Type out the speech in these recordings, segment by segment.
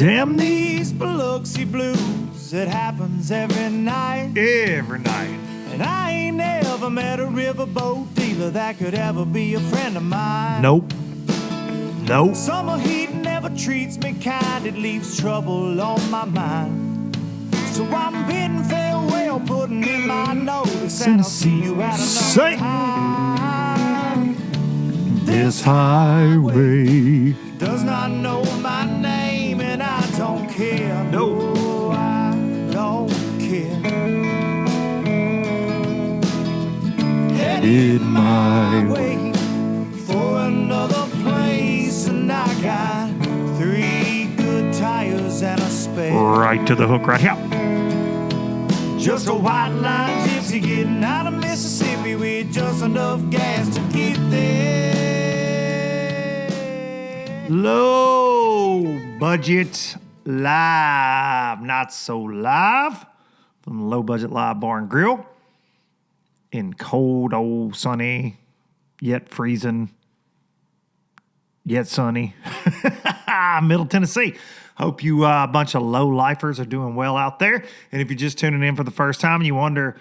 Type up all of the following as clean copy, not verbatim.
Damn these Biloxi blues, it happens every night. every night. And I ain't never met a riverboat dealer that could ever be a friend of mine. Nope. Summer heat never treats me kind, it leaves trouble on my mind. So I'm bidding farewell, putting in my notice, and I'll see you at another time. This highway does not know my name, and I don't care. No, I don't care. Headed my way for another place, and I got 3 good tires and a spare. right to the hook right here. Just a white line gypsy getting out of Mississippi with just enough gas to get there. Low budget live, not so live, from the Low Budget Live Bar and Grill in cold, old, sunny, yet freezing, yet sunny, Middle Tennessee. Hope you a bunch of low-lifers are doing well out there. And if you're just tuning in for the first time and you wonder,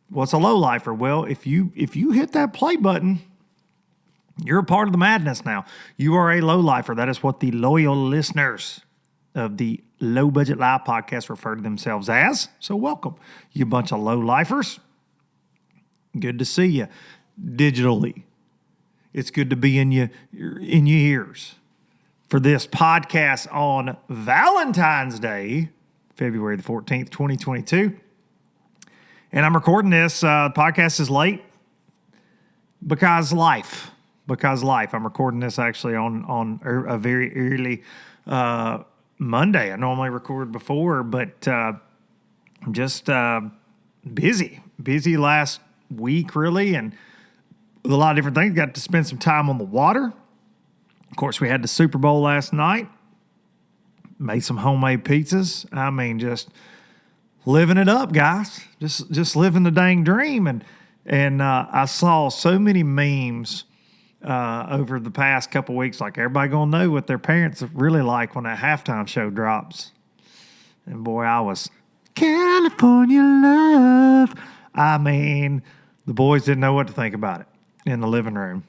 what's a low-lifer? Well, if you hit that play button, you're a part of the madness now. You are a low-lifer. That is what the loyal listeners of the Low Budget Live podcast refer to themselves as. So welcome, you bunch of low-lifers. Good to see you digitally. It's good to be in your ears for this podcast on Valentine's Day, February the 14th, 2022. And I'm recording this. The podcast is late because life. I'm recording this actually on a very early Monday. I normally record before, but I'm just busy last week, really, and with a lot of different things. Got to spend some time on the water. Of course, we had the Super Bowl last night. Made some homemade pizzas. I mean, just living it up, guys. Just living the dang dream. And I saw so many memes over the past couple weeks. Like, everybody gonna know what their parents really like when that halftime show drops. And boy, I was California love. I mean, the boys didn't know what to think about it in the living room.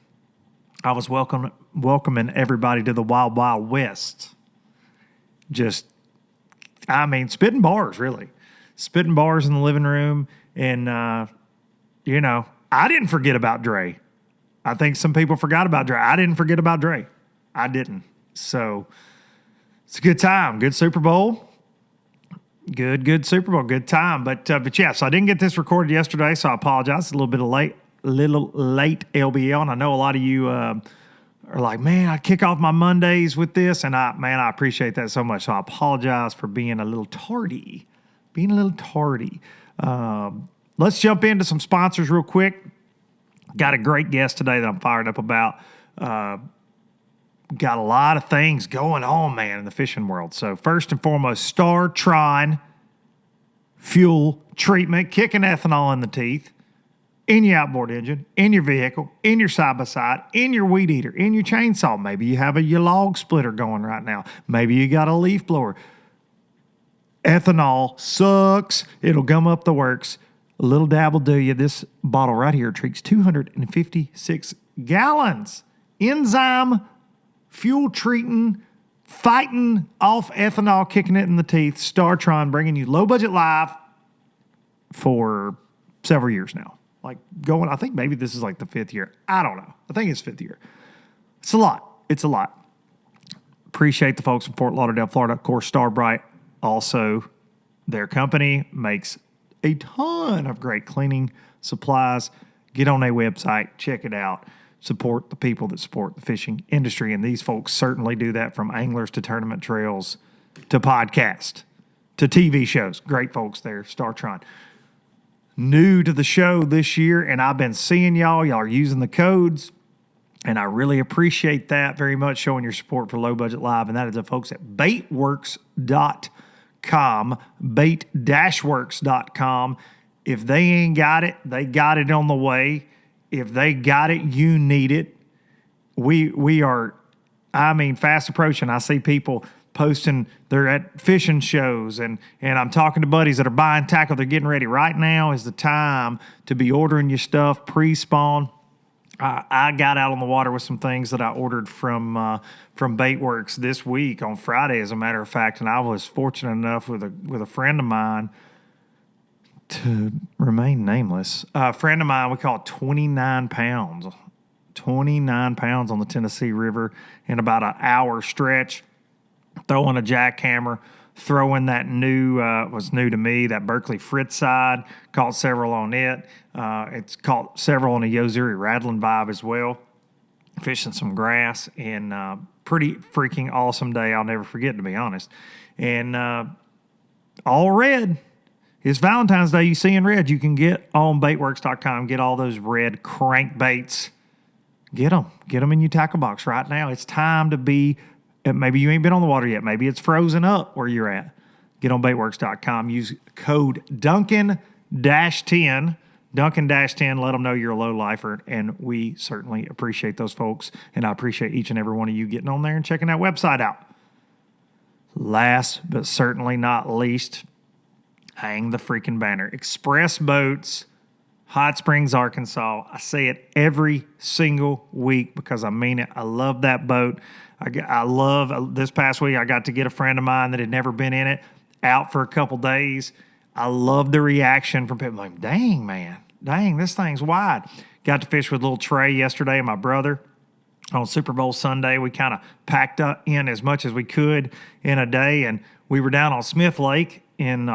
I was welcoming everybody to the Wild Wild West. Spitting bars, really. Spitting bars in the living room. And, I didn't forget about Dre. I think some people forgot about Dre. I didn't forget about Dre. I didn't. So, it's a good time. Good Super Bowl. Good Super Bowl. Good time. But yeah, so I didn't get this recorded yesterday, so I apologize. It's a little bit late, LBL. And I know a lot of you are like, man, I kick off my Mondays with this. And I appreciate that so much. So I apologize for being a little tardy. Let's jump into some sponsors real quick. Got a great guest today that I'm fired up about. Got a lot of things going on, man, in the fishing world. So first and foremost, Tron fuel treatment, kicking ethanol in the teeth, in your outboard engine, in your vehicle, in your side-by-side, in your weed eater, in your chainsaw. Maybe you have your log splitter going right now. Maybe you got a leaf blower. Ethanol sucks. It'll gum up the works. A little dab will do you. This bottle right here treats 256 gallons. Enzyme, fuel treating, fighting off ethanol, kicking it in the teeth. Tron bringing you Low Budget Live for several years now. I think maybe this is like the 5th year. I don't know. I think it's 5th year. It's a lot. Appreciate the folks in Fort Lauderdale, Florida. Of course, Starbright, also their company, makes a ton of great cleaning supplies. Get on their website, check it out. Support the people that support the fishing industry. And these folks certainly do that, from anglers to tournament trails to podcast to TV shows. Great folks there, Tron. New to the show this year, and I've been seeing y'all are using the codes, and I really appreciate that very much, showing your support for Low Budget Live, and that is the folks at baitworks.com, bait-works.com. If they ain't got it, they got it on the way. If they got it, you need it. We are, fast approaching. I see people posting. They're at fishing shows, and I'm talking to buddies that are buying tackle. They're getting ready. Right now is the time to be ordering your stuff pre-spawn. I got out on the water with some things that I ordered from Baitworks this week on Friday, as a matter of fact, and I was fortunate enough with a friend of mine to remain nameless. A friend of mine, we caught 29 pounds. 29 pounds on the Tennessee River in about an hour stretch, throwing a jackhammer, throwing that was new to me, that Berkeley Fritz side. Caught several on it. It's caught several on a Yozuri Rattling Vibe as well. Fishing some grass, and pretty freaking awesome day. I'll never forget, to be honest. And all red. It's Valentine's Day. You see in red. You can get on baitworks.com, get all those red crankbaits. Get them. Get them in your tackle box right now. It's time to be, maybe you ain't been on the water yet. Maybe it's frozen up where you're at. Get on baitworks.com. Use code Duncan-10. Duncan-10. Let them know you're a low lifer, and we certainly appreciate those folks, and I appreciate each and every one of you getting on there and checking that website out. Last but certainly not least, hang the freaking banner. Express Boats, Hot Springs, Arkansas. I say it every single week because I mean it. I love that boat. I love, this past week I got to get a friend of mine that had never been in it out for a couple days. I love the reaction from people like, dang, man. Dang, this thing's wide. Got to fish with little Trey yesterday and my brother on Super Bowl Sunday. We kind of packed up in as much as we could in a day, and we were down on Smith Lake in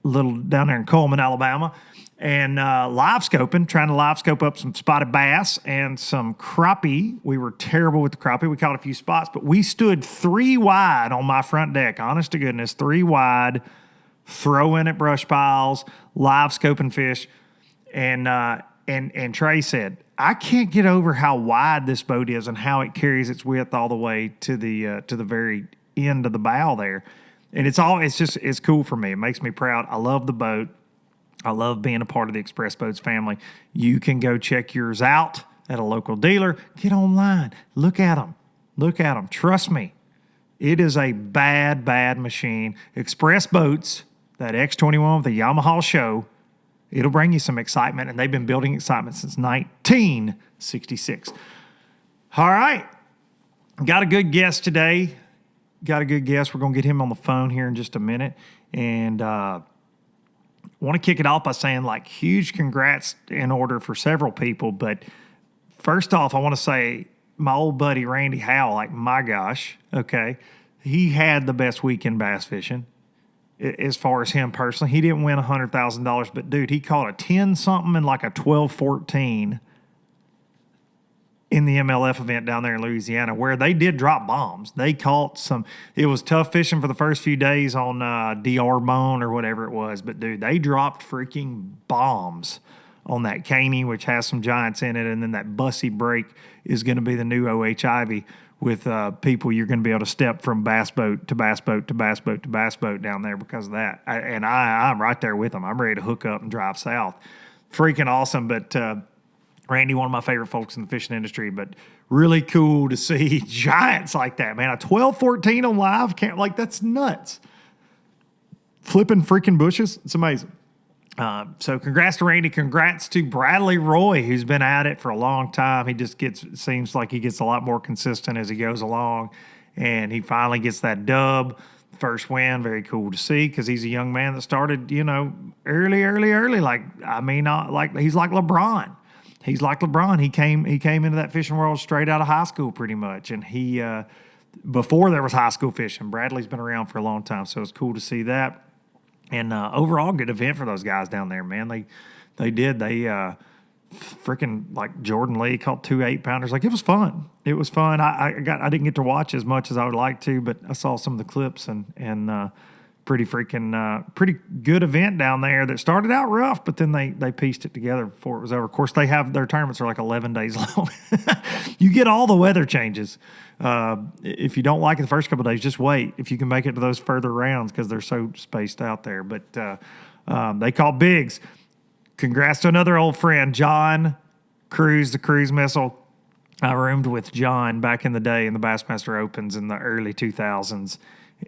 little down there in Coleman, Alabama, and live scoping, trying to live scope up some spotted bass and some crappie. We were terrible with the crappie. We caught a few spots, but we stood 3 wide on my front deck. Honest to goodness, 3 wide, throwing at brush piles, live scoping fish, and Trey said, I can't get over how wide this boat is and how it carries its width all the way to the very end of the bow there. And it's cool for me. It makes me proud. I love the boat. I love being a part of the Express Boats family. You can go check yours out at a local dealer. Get online. Look at them. Look at them. Trust me. It is a bad, bad machine. Express Boats, that X21 with the Yamaha show, it'll bring you some excitement, and they've been building excitement since 1966. All right. Got a good guest today. We're going to get him on the phone here in just a minute. And want to kick it off by saying, huge congrats in order for several people. But first off, I want to say my old buddy Randy Howell, my gosh, okay, he had the best weekend bass fishing as far as him personally. He didn't win $100,000, but, dude, he caught a 10-something and a 12-14 in the MLF event down there in Louisiana, where they did drop bombs. They caught some. It was tough fishing for the first few days on DR Bone or whatever it was, but dude, they dropped freaking bombs on that Caney, which has some giants in it, and then that Bussy break is going to be the new OH Ivy with people. You're going to be able to step from bass boat to bass boat to bass boat to bass boat down there because of that. I'm right there with them. I'm ready to hook up and drive south. Freaking awesome, but. Randy, one of my favorite folks in the fishing industry, but really cool to see giants like that, man. A 12-14 on live camp, that's nuts. Flipping freaking bushes, it's amazing. So congrats to Randy. Congrats to Bradley Roy, who's been at it for a long time. He just seems like he gets a lot more consistent as he goes along, and he finally gets that dub. First win, very cool to see because he's a young man that started, early. He's like LeBron. He's like LeBron. He came into that fishing world straight out of high school pretty much. And he, before there was high school fishing, Bradley's been around for a long time. So it's cool to see that. And overall, good event for those guys down there, man. They freaking Jordan Lee caught 2 8-pounders. It was fun. It was fun. I didn't get to watch as much as I would like to, but I saw some of the clips and pretty good event down there that started out rough, but then they pieced it together before it was over. Of course, their tournaments are 11 days long. You get all the weather changes. If you don't like it the first couple of days, just wait if you can make it to those further rounds because they're so spaced out there. But they call bigs. Congrats to another old friend, John Cruz, the Cruise Missile. I roomed with John back in the day in the Bassmaster Opens in the early 2000s.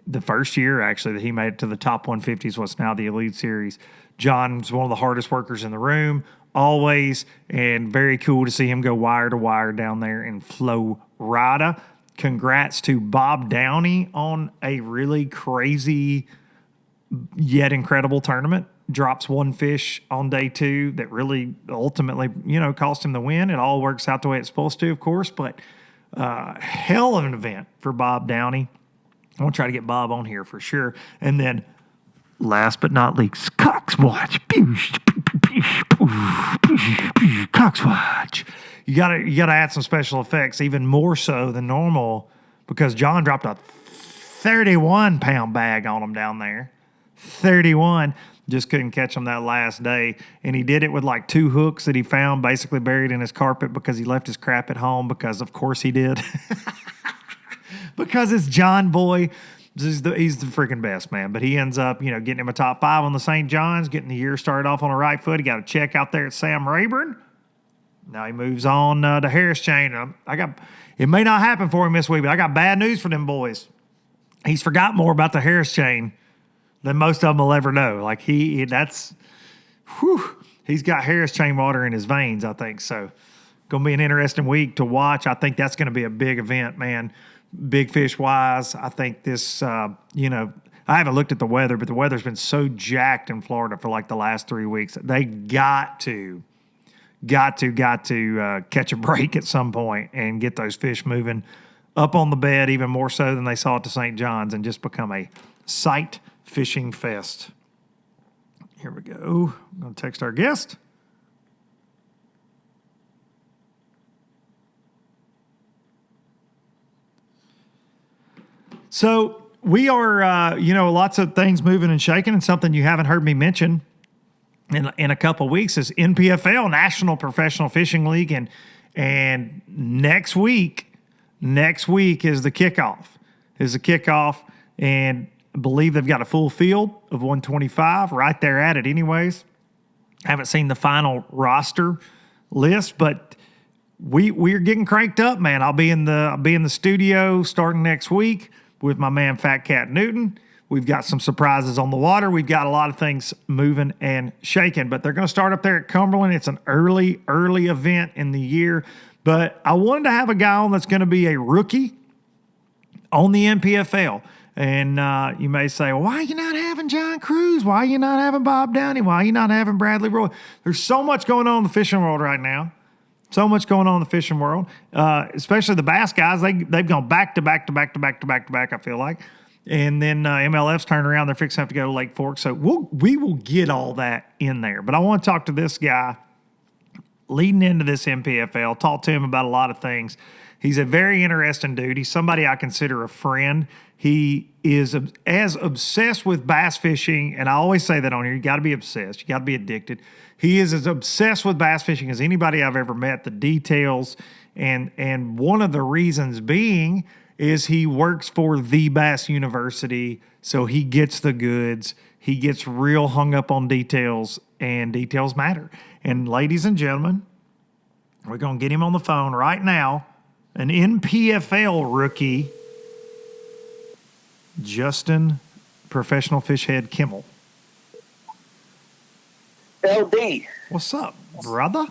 The first year, actually, that he made it to the top 150s, what's now the Elite Series. John's one of the hardest workers in the room, always, and very cool to see him go wire to wire down there in Florida. Congrats to Bob Downey on a really crazy yet incredible tournament. Drops one fish on day 2 that really ultimately, cost him the win. It all works out the way it's supposed to, of course, but hell of an event for Bob Downey. I want to try to get Bob on here for sure. And then, last but not least, Coxwatch. Coxwatch. You gotta add some special effects, even more so than normal, because John dropped a 31-pound bag on him down there. 31. Just couldn't catch him that last day. And he did it with like 2 hooks that he found basically buried in his carpet because he left his crap at home, because of course he did. Because it's John Boy. He's the freaking best, man. But he ends up, getting him a top 5 on the St. John's, getting the year started off on the right foot. He got a check out there at Sam Rayburn. Now he moves on to Harris Chain. It may not happen for him this week, but I got bad news for them boys. He's forgot more about the Harris Chain than most of them will ever know. Like he's got Harris Chain water in his veins, I think. So going to be an interesting week to watch. I think that's going to be a big event, man. Big fish wise. I think this, I haven't looked at the weather, but the weather's been so jacked in Florida for like the last 3 weeks. They got to catch a break at some point and get those fish moving up on the bed, even more so than they saw at the St. John's, and just become a sight fishing fest. Here we go. I'm going to text our guest. So we are, lots of things moving and shaking, and something you haven't heard me mention in a couple of weeks is NPFL, National Professional Fishing League, and next week is the kickoff. And I believe they've got a full field of 125 right there at it anyways. I haven't seen the final roster list, but we're getting cranked up, man. I'll be in the studio starting next week with my man Fat Cat Newton. We've got some surprises on the water. We've got a lot of things moving and shaking, but they're going to start up there at Cumberland. It's an early event in the year, but I wanted to have a guy on that's going to be a rookie on the NPFL. And you may say, well, why are you not having John Cruz? Why are you not having Bob Downey? Why are you not having Bradley Roy? There's so much going on in the fishing world right now. So much going on in the fishing world, especially the bass guys. They've gone back to back, I feel like. And then MLF's turned around. They're fixing to have to go to Lake Fork. So we will get all that in there. But I want to talk to this guy leading into this NPFL, talk to him about a lot of things. He's a very interesting dude. He's somebody I consider a friend. He is as obsessed with bass fishing, and I always say that on here, you got to be obsessed. You got to be addicted. He is as obsessed with bass fishing as anybody I've ever met, the details, and one of the reasons being is he works for the Bass University, so he gets the goods. He gets real hung up on details, and details matter. And ladies and gentlemen, we're going to get him on the phone right now, an NPFL rookie, Justin Professional Fish Head Kimmel. LD. What's up, brother?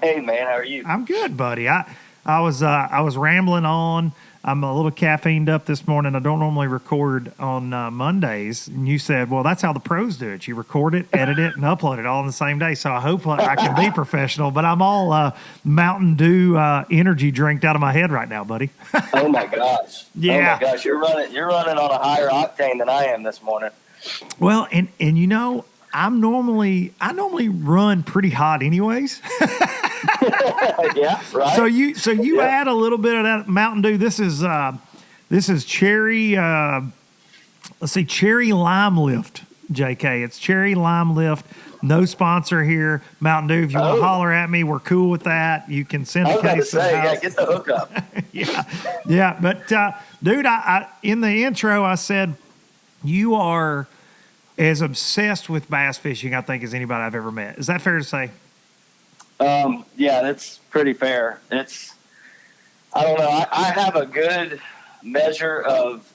Hey, man, how are you? I'm good, buddy. I was rambling on. I'm a little caffeined up this morning. I don't normally record on Mondays. And you said, well, that's how the pros do it. You record it, edit it, and upload it all in the same day. So I hope I can be professional. But I'm all Mountain Dew energy drinked out of my head right now, buddy. Oh, my gosh. Yeah. Oh, my gosh. You're running on a higher octane than I am this morning. Well, and you know, I normally run pretty hot anyways. Yeah, right. So you add a little bit of that Mountain Dew. This is cherry. Let's see, cherry lime lift. JK, it's cherry lime lift. No sponsor here, Mountain Dew. If you want to holler at me, we're cool with that. You can send a case. Get the hookup. yeah. But dude, I in the intro I said you are as obsessed with bass fishing, I think, as anybody I've ever met. Is that fair to say? Yeah, that's pretty fair. I don't know. I have a good measure of,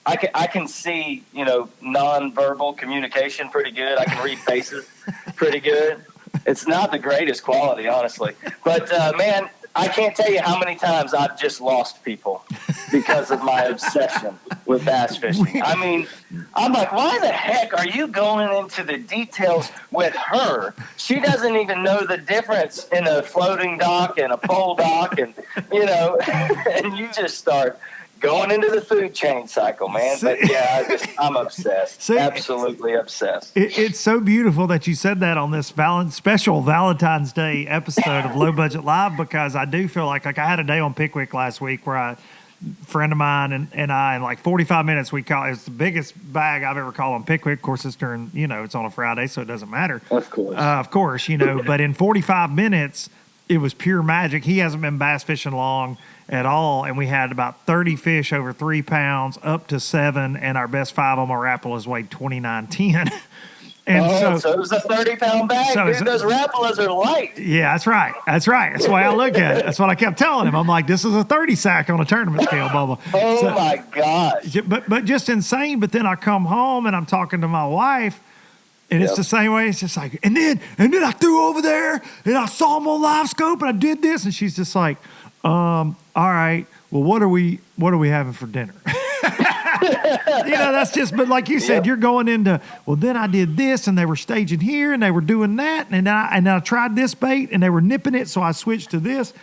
I can see, nonverbal communication pretty good. I can read faces pretty good. It's not the greatest quality, honestly. But, man, I can't tell you how many times I've just lost people because of my obsession with bass fishing. I mean, I'm like, why the heck are you going into the details with her? She doesn't even know the difference in a floating dock and a pole dock, and, and you just start going into the food chain cycle, man. But yeah, I'm obsessed. Absolutely obsessed. It's so beautiful that you said that on this special Valentine's Day episode of Low Budget Live, because I do feel like I had a day on Pickwick last week where a friend of mine and I, in like 45 minutes, it's the biggest bag I've ever caught on Pickwick. Of course, it's during, it's on a Friday, so it doesn't matter. Of course, but in 45 minutes, it was pure magic. He hasn't been bass fishing long at all, and we had about 30 fish over 3 pounds, up to 7, and our best 5 on my Rapalas weighed 29.10. And so it was a 30-pound bag. Dude, those Rapalas are light. Yeah, that's right. That's the way I look at it. That's what I kept telling him. I'm like, this is a 30 sack on a tournament scale, Bubba. My gosh. But just insane. But then I come home and I'm talking to my wife, and it's the same way. It's just like, and then I threw over there and I saw him on live scope and I did this, and she's just like, all right, well, what are we having for dinner? That's just, but like you said, you're going into, well, then I did this and they were staging here and they were doing that. And I tried this bait and they were nipping it. So I switched to this.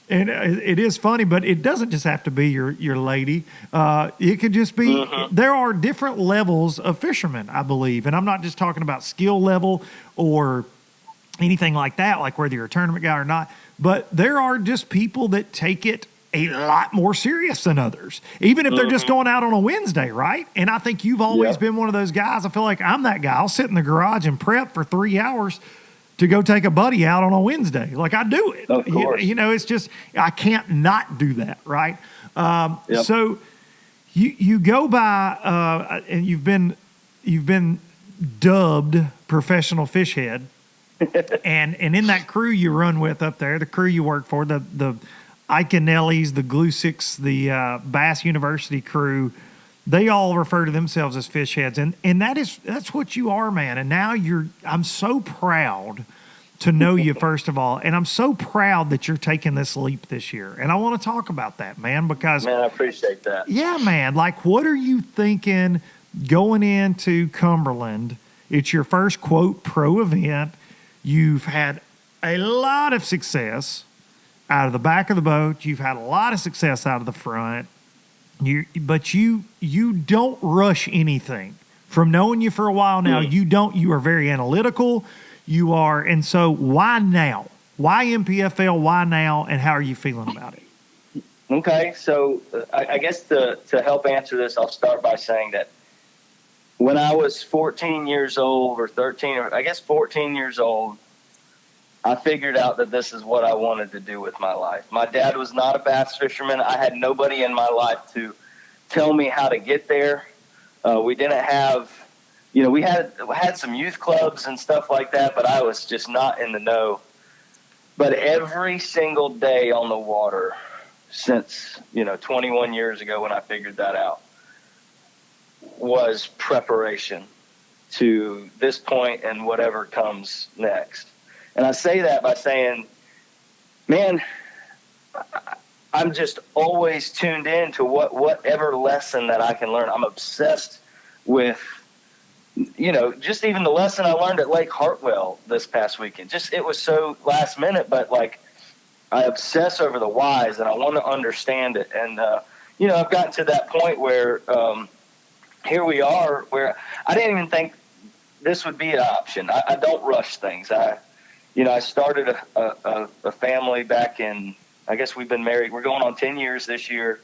And it is funny, but it doesn't just have to be your lady. It could just be, there are different levels of fishermen, I believe. And I'm not just talking about skill level or anything like that, like whether you're a tournament guy or not. But there are just people that take it a lot more serious than others, even if they're just going out on a Wednesday, right? And I think you've always been one of those guys. I feel like I'm that guy. I'll sit in the garage and prep for 3 hours to go take a buddy out on a Wednesday. Like, I do it. Of course. It's just, I can't not do that, right? So you go by, and you've been dubbed professional fish head. and in that crew you run with up there, the crew you work for, the Iconellis, the Glusics, the Bass University crew, they all refer to themselves as fish heads, and that's what you are, man. And now I'm so proud to know you, first of all, and I'm so proud that you're taking this leap this year. And I want to talk about that, man, because I appreciate that. Yeah, man. Like, what are you thinking going into Cumberland? It's your first quote pro event. You've had a lot of success out of the back of the boat. You've had a lot of success out of the front. But you don't rush anything. From knowing you for a while now, you are very analytical. You are, and so why now? Why NPFL? Why now? And how are you feeling about it? Okay, so I guess to help answer this, I'll start by saying that when I was 14 years old or 13, or I guess 14 years old, I figured out that this is what I wanted to do with my life. My dad was not a bass fisherman. I had nobody in my life to tell me how to get there. We didn't have, we had some youth clubs and stuff like that, but I was just not in the know. But every single day on the water since, 21 years ago when I figured that out was preparation to this point and whatever comes next. And I say that by saying, man, I'm just always tuned in to whatever lesson that I can learn. I'm obsessed with, just even the lesson I learned at Lake Hartwell this past weekend. It was so last minute, but I obsess over the whys and I want to understand it. And, I've gotten to that point where here we are, where I didn't even think this would be an option. I don't rush things. I started a family back in, I guess we've been married. We're going on 10 years this year.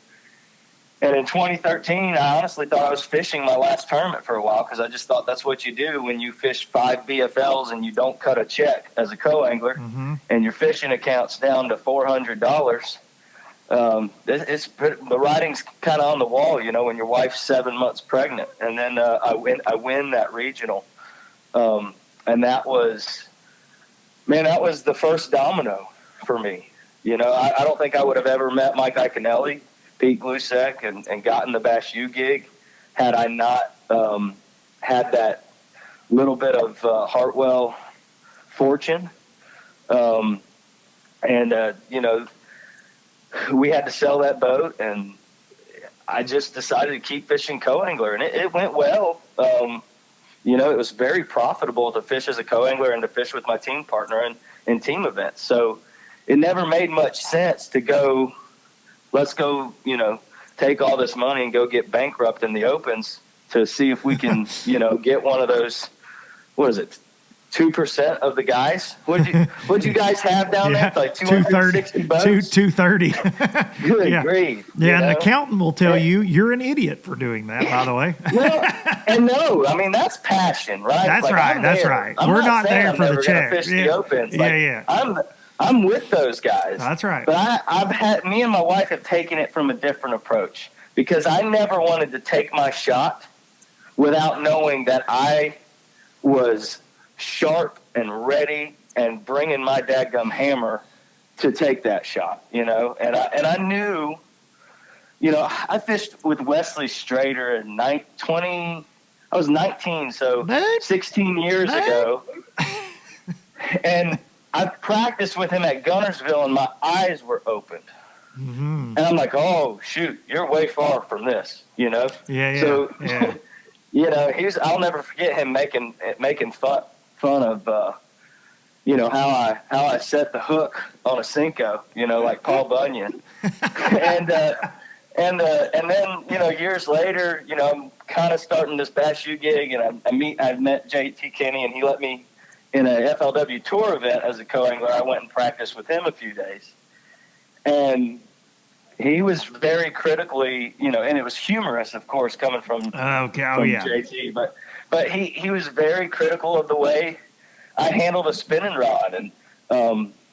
And in 2013, I honestly thought I was fishing my last tournament for a while because I just thought that's what you do when you fish 5 BFLs and you don't cut a check as a co-angler and your fishing account's down to $400. The writing's kind of on the wall, when your wife's 7 months pregnant. And then I win that regional. And that was man, that was the first domino for me. You know, I don't think I would have ever met Mike Iaconelli, Pete Glusek, and gotten the Bass U gig had I not had that little bit of Hartwell fortune. You know, we had to sell that boat, and I just decided to keep fishing co-angler, and it went well. You know, it was very profitable to fish as a co-angler and to fish with my team partner in team events. So it never made much sense to go, let's go, you know, take all this money and go get bankrupt in the opens to see if we can, you know, get one of those, what is it, 2% of the guys? What'd you guys have down there? Like 260 boats? 230. Good grief. Yeah, and an accountant will tell you you're an idiot for doing that, by the way. No, I mean, that's passion, right? That's like, right. That's right. We're not there for the check. Fish the opens. Like, yeah. I'm with those guys. That's right. But me and my wife have taken it from a different approach because I never wanted to take my shot without knowing that I was sharp and ready and bringing my dadgum hammer to take that shot, you know. And I knew, you know, I fished with Wesley Strader in I was 19, so 16 years ago. And I practiced with him at Gunnersville, and my eyes were opened. Mm-hmm. And I'm like, oh, shoot, you're way far from this, you know? So, you know, I'll never forget him making fun of, you know, how I set the hook on a Cinco, you know, like Paul Bunyan. and then, you know, years later, you know, I'm kind of starting this Bass U gig, and I met JT Kenny, and he let me in a FLW tour event as a co-angler. I went and practiced with him a few days, and he was very critically, you know, and it was humorous, of course, coming from JT, but he was very critical of the way I handled a spinning rod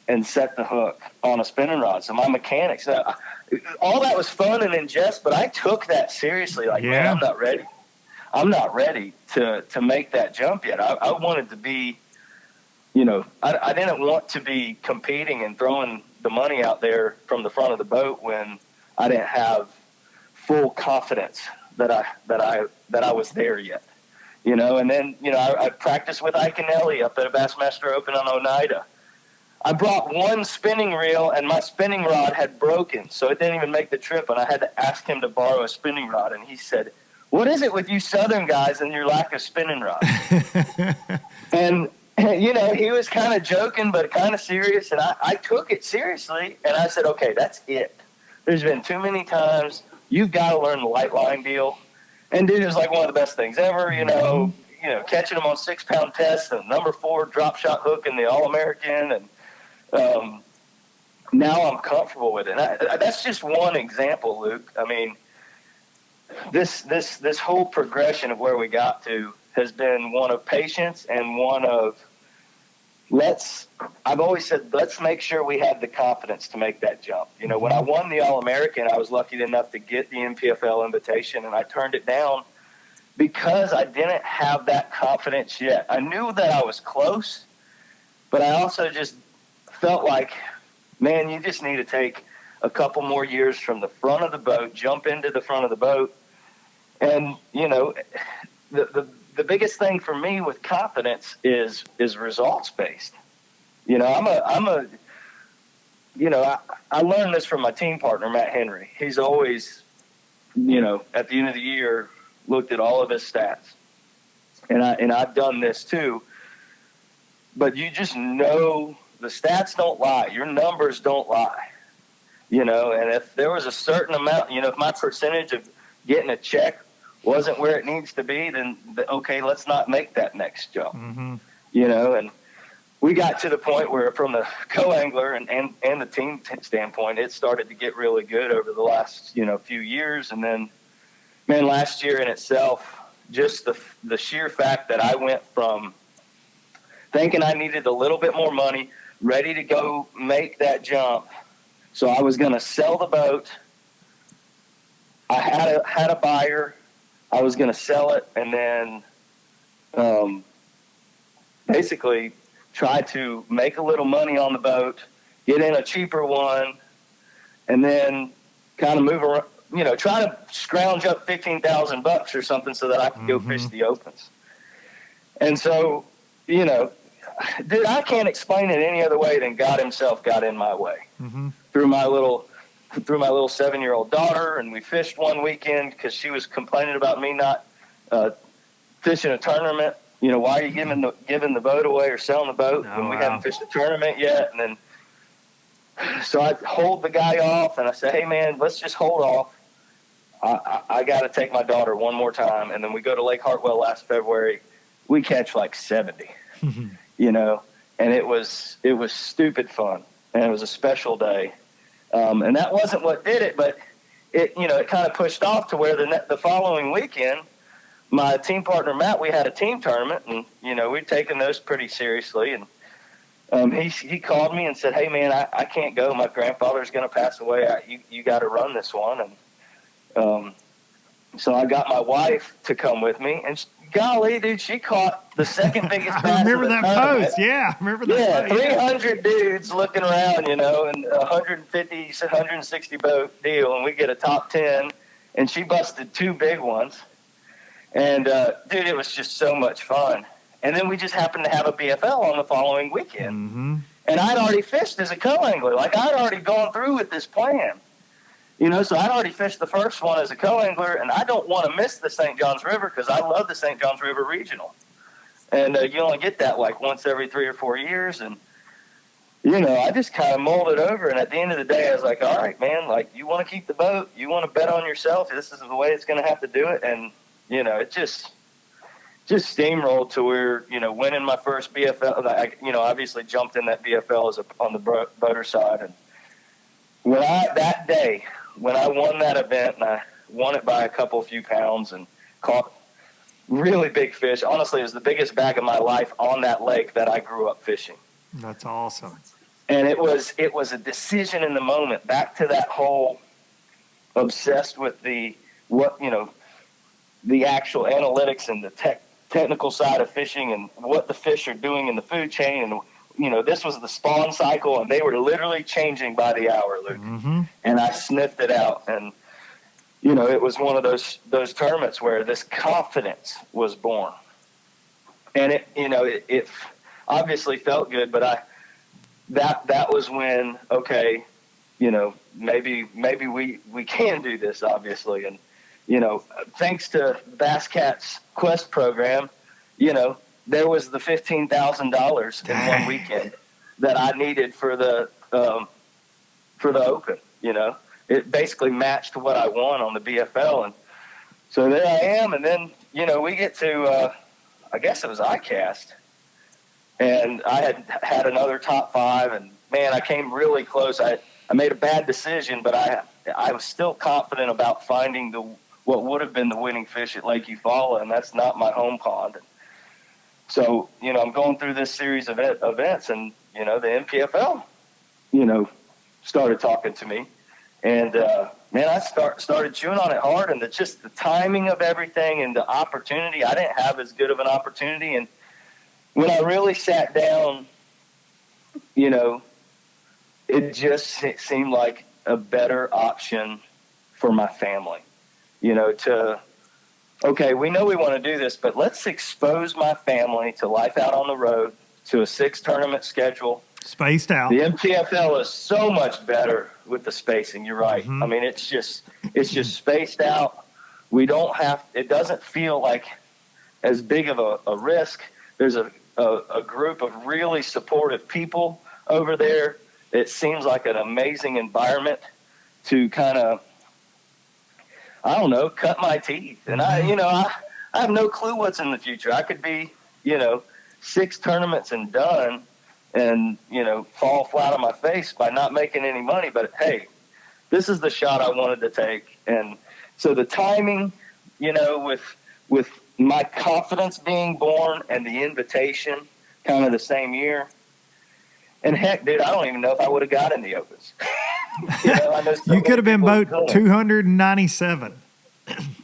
and set the hook on a spinning rod. So my mechanics, all that was fun and in jest, but I took that seriously. Like, man, I'm not ready. I'm not ready to make that jump yet. I wanted to be, you know, I didn't want to be competing and throwing the money out there from the front of the boat when I didn't have full confidence that I was there yet, you know. And then, you know, I practiced with Iaconelli up at a Bassmaster Open on Oneida. I brought one spinning reel, and my spinning rod had broken, so it didn't even make the trip, and I had to ask him to borrow a spinning rod, and he said, "What is it with you Southern guys and your lack of spinning rods?" And you know, he was kind of joking, but kind of serious, and I took it seriously, and I said, okay, that's it. There's been too many times. You've got to learn the light line deal. And dude, it was like one of the best things ever, you know, catching him on 6-pound tests and number 4 drop shot hook in the All-American, and now I'm comfortable with it. That's just one example, Luke. I mean, this whole progression of where we got to has been one of patience and one of I've always said, let's make sure we have the confidence to make that jump. You know, when I won the All-American, I was lucky enough to get the NPFL invitation, and I turned it down because I didn't have that confidence yet. I knew that I was close, but I also just felt like, man, you just need to take a couple more years from the front of the boat, jump into the front of the boat. And, you know, the biggest thing for me with confidence is results based. You know, I learned this from my team partner, Matt Henry. He's always, you know, at the end of the year, looked at all of his stats. And I've done this too. But you just know the stats don't lie. Your numbers don't lie. You know, and if there was a certain amount, you know, if my percentage of getting a check wasn't where it needs to be, then okay, let's not make that next jump. Mm-hmm. You know, and we got to the point where from the co-angler and the team standpoint, it started to get really good over the last, you know, few years. And then, man, last year in itself, just the sheer fact that I went from thinking I needed a little bit more money, ready to go make that jump. So I was going to sell the boat. I had a buyer. I was going to sell it, and then basically try to make a little money on the boat, get in a cheaper one, and then kind of move around, try to scrounge up $15,000 or something so that I can go fish the opens. And so, dude, I can't explain it any other way than God himself got in my way through my little 7-year-old daughter. And we fished one weekend because she was complaining about me not fishing a tournament. Why are you giving the boat away or selling the boat when we haven't fished a tournament yet? And then, so I hold the guy off and I say, hey man, let's just hold off. I got to take my daughter one more time. And then we go to Lake Hartwell last February. We catch like 70, and it was stupid fun. And it was a special day. And that wasn't what did it, but it kind of pushed off to where the following weekend, my team partner, Matt, we had a team tournament and, we'd taken those pretty seriously. And he called me and said, hey man, I can't go. My grandfather's going to pass away. You got to run this one. And, so I got my wife to come with me, and golly, dude, she caught the second biggest bass. I remember that tournament. post. Yeah, I remember that. Yeah, 300 dudes looking around, and 150, 160 boat deal, and we get a top 10, and she busted 2 big ones. And, dude, it was just so much fun. And then we just happened to have a BFL on the following weekend. And I'd already fished as a co-angler. Like, I'd already gone through with this plan. So I'd already fished the first one as a co-angler, and I don't want to miss the St. Johns River because I love the St. Johns River Regional. And you only get that like once every 3 or 4 years. And, I just kind of mulled it over. And at the end of the day, I was like, all right, man, like you want to keep the boat. You want to bet on yourself. This is the way it's going to have to do it. And, it just steamrolled to where, winning my first BFL, obviously jumped in that BFL on the boater side. And that day, when I won that event, and I won it by a few pounds and caught really big fish. Honestly, it was the biggest bag of my life on that lake that I grew up fishing. That's awesome. And it was a decision in the moment, back to that whole obsessed with the actual analytics and the technical side of fishing and what the fish are doing in the food chain. And this was the spawn cycle, and they were literally changing by the hour, Luke. And I sniffed it out. And, it was one of those tournaments where this confidence was born. And it obviously felt good, but that was when, okay, maybe we can do this, obviously. And, thanks to Bass Cat's Quest program, there was the $15,000 in one weekend that I needed for the Open. It basically matched what I won on the BFL, and so there I am. And then we get to I guess it was ICAST, and I had another top 5, and man, I came really close. I made a bad decision, but I was still confident about finding what would have been the winning fish at Lake Eufaula, and that's not my home pond. So, I'm going through this series of events, and, the NPFL, started talking to me. And, man, I started chewing on it hard, and just the timing of everything and the opportunity. I didn't have as good of an opportunity. And when I really sat down, it just seemed like a better option for my family, okay, we know we want to do this, but let's expose my family to life out on the road, to a 6-tournament schedule. Spaced out. The NPFL is so much better with the spacing. You're right. I mean, it's just spaced out. It doesn't feel like as big of a risk. There's a group of really supportive people over there. It seems like an amazing environment to kind of, I don't know, cut my teeth. And I have no clue what's in the future. I could be, 6 tournaments and done and, fall flat on my face by not making any money. But hey, this is the shot I wanted to take. And so the timing, with my confidence being born and the invitation kind of the same year. And heck, dude, I don't even know if I would have got in the Opens. I know You could have been boat 297.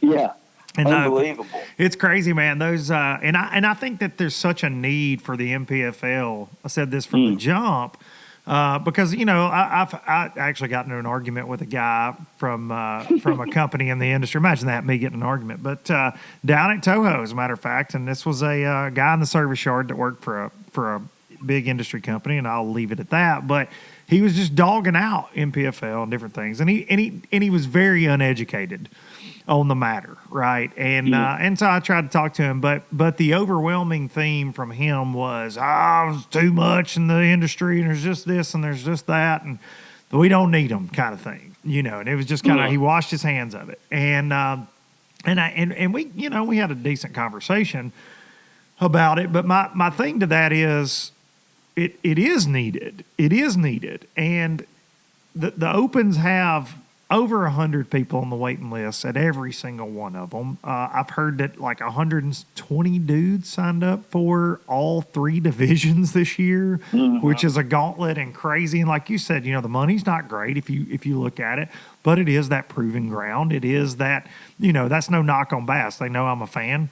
Yeah. And, Unbelievable. It's crazy, man. Those and I think that there's such a need for the NPFL. I said this from the jump because I actually got into an argument with a guy from a company in the industry. Imagine that, me getting an argument. But down at Toho, as a matter of fact, and this was a guy in the service yard that worked for a big industry company, and I'll leave it at that. But he was just dogging out NPFL and different things, and he was very uneducated on the matter, right? And so I tried to talk to him, but the overwhelming theme from him was, it's too much in the industry, and there's just this and there's just that, and we don't need them, kind of thing, And it was just kind of he washed his hands of it, and we we had a decent conversation about it. But my thing to that is, it is needed. It is needed, and the Opens have over 100 people on the waiting list at every single one of them. I've heard that like 120 dudes signed up for all 3 divisions this year, which is a gauntlet and crazy. And like you said, the money's not great if you look at it, but it is that proving ground. It is that, that's no knock on bass. They know I'm a fan.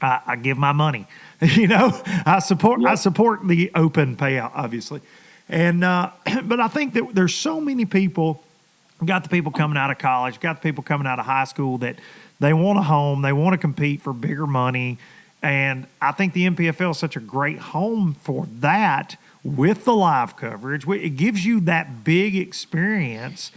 I give my money. I support the Open payout, obviously. And but I think that there's so many people. Got the people coming out of college, got the people coming out of high school that they want a home, they want to compete for bigger money. And I think the NPFL is such a great home for that with the live coverage. It gives you that big experience,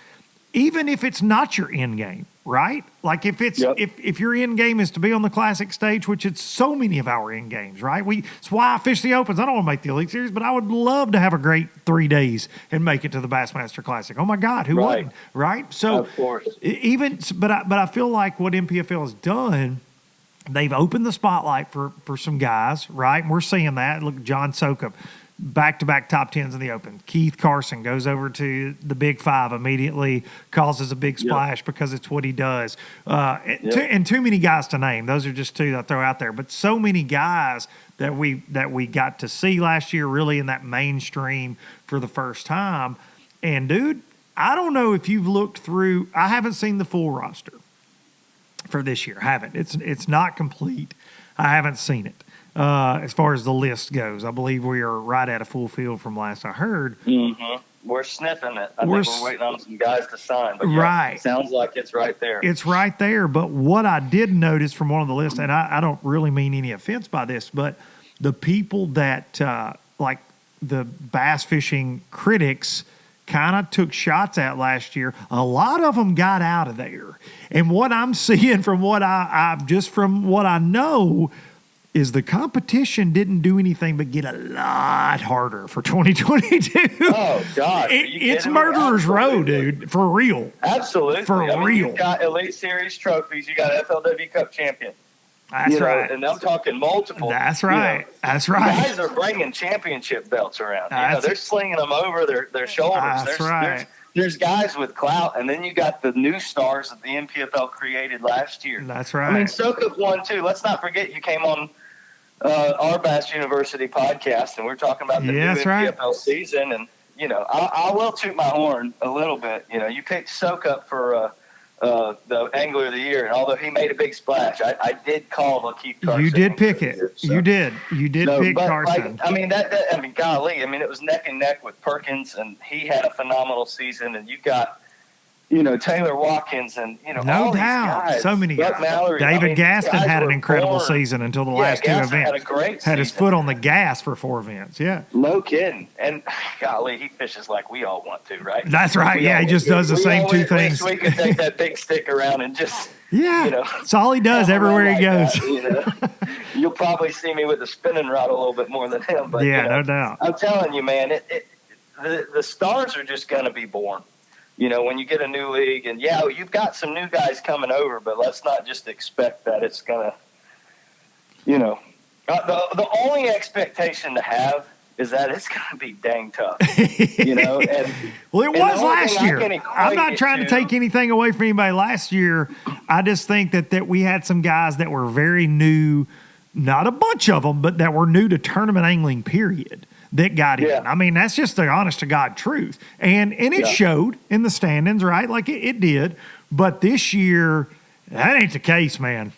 even if it's not your end game, right? Like if it's if your end game is to be on the classic stage, which it's so many of our end games, right? It's why I fish the Opens. I don't want to make the Elite Series, but I would love to have a great 3 days and make it to the Bassmaster Classic. Oh my God, who wouldn't? Right? So of course. But I feel like what NPFL has done, they've opened the spotlight for some guys, right? And we're seeing that. Look, John Sokup, back-to-back top 10s in the Open. Keith Carson goes over to the Big Five, immediately causes a big splash because it's what he does. And too many guys to name. Those are just 2 that I throw out there. But so many guys that we got to see last year really in that mainstream for the first time. And, dude, I don't know if you've looked through – I haven't seen the full roster for this year. I haven't. It's not complete. I haven't seen it. As far as the list goes, I believe we are right at a full field from last I heard. We're sniffing it. I think we're waiting on some guys to sign. But right. It sounds like it's right there. It's right there. But what I did notice from one of the lists, and I don't really mean any offense by this, but the people that, like the bass fishing critics, kind of took shots at last year, a lot of them got out of there. And what I'm seeing from what from what I know, is the competition didn't do anything but get a lot harder for 2022. Oh, God. It's Murderer's Row, dude, for real. Absolutely. For real. You've got Elite Series trophies. You got FLW Cup champion. That's right. And I'm talking multiple. That's right. That's right. Guys are bringing championship belts around. They're slinging them over their shoulders. That's right. There's guys with clout, and then you got the new stars that the NPFL created last year. That's right. I mean, Sokup won, too. Let's not forget you came on our Bass University podcast, and we're talking about the new NPFL season. And, I will toot my horn a little bit. You picked Sokup for the Angler of the Year, and although he made a big splash, I did call Keith Carson. You did pick it. So. You did pick Carson. Golly, it was neck and neck with Perkins, and he had a phenomenal season, and you got Taylor Watkins and, no all doubt. These guys. So many guys. Mallory, David Gaston had an incredible season until the last 2 events. Had a great season. Had his foot on the gas for 4 events. Yeah. No kidding. And golly, he fishes like we all want to, right? That's right. He just does the same 2 things. We could take that big stick around and just, that's all he does everywhere he goes. That, You'll probably see me with the spinning rod a little bit more than him. But, no doubt. I'm telling you, man, the stars are just going to be born. When you get a new league, and you've got some new guys coming over, but let's not just expect that it's going to, the only expectation to have is that it's going to be dang tough, And, well, it was last year. I'm not trying to take anything away from anybody last year. I just think that we had some guys that were very new, not a bunch of them, but that were new to tournament angling, period. That got in. That's just the honest to God truth. And it showed in the standings, right? Like it did. But this year, that ain't the case, man.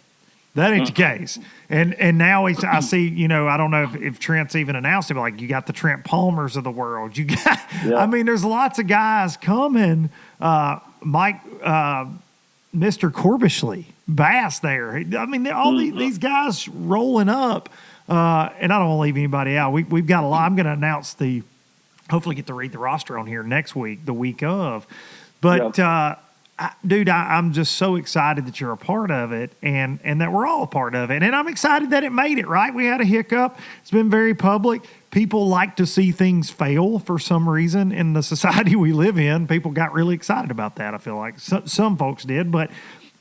That ain't the case. And now I see, you know, I don't know if Trent's even announced it, but like you got the Trent Palmers of the world. You got, I mean, there's lots of guys coming. Mike, Mr. Corbishley, Bass there. I mean, all these guys rolling up. And I don't want to leave anybody out. We've got a lot. I'm going to announce hopefully get to read the roster on here next week, the week of. But, dude, I'm just so excited that you're a part of it and that we're all a part of it. And I'm excited that it made it, right? We had a hiccup. It's been very public. People like to see things fail for some reason in the society we live in. People got really excited about that, I feel like. Some folks did, but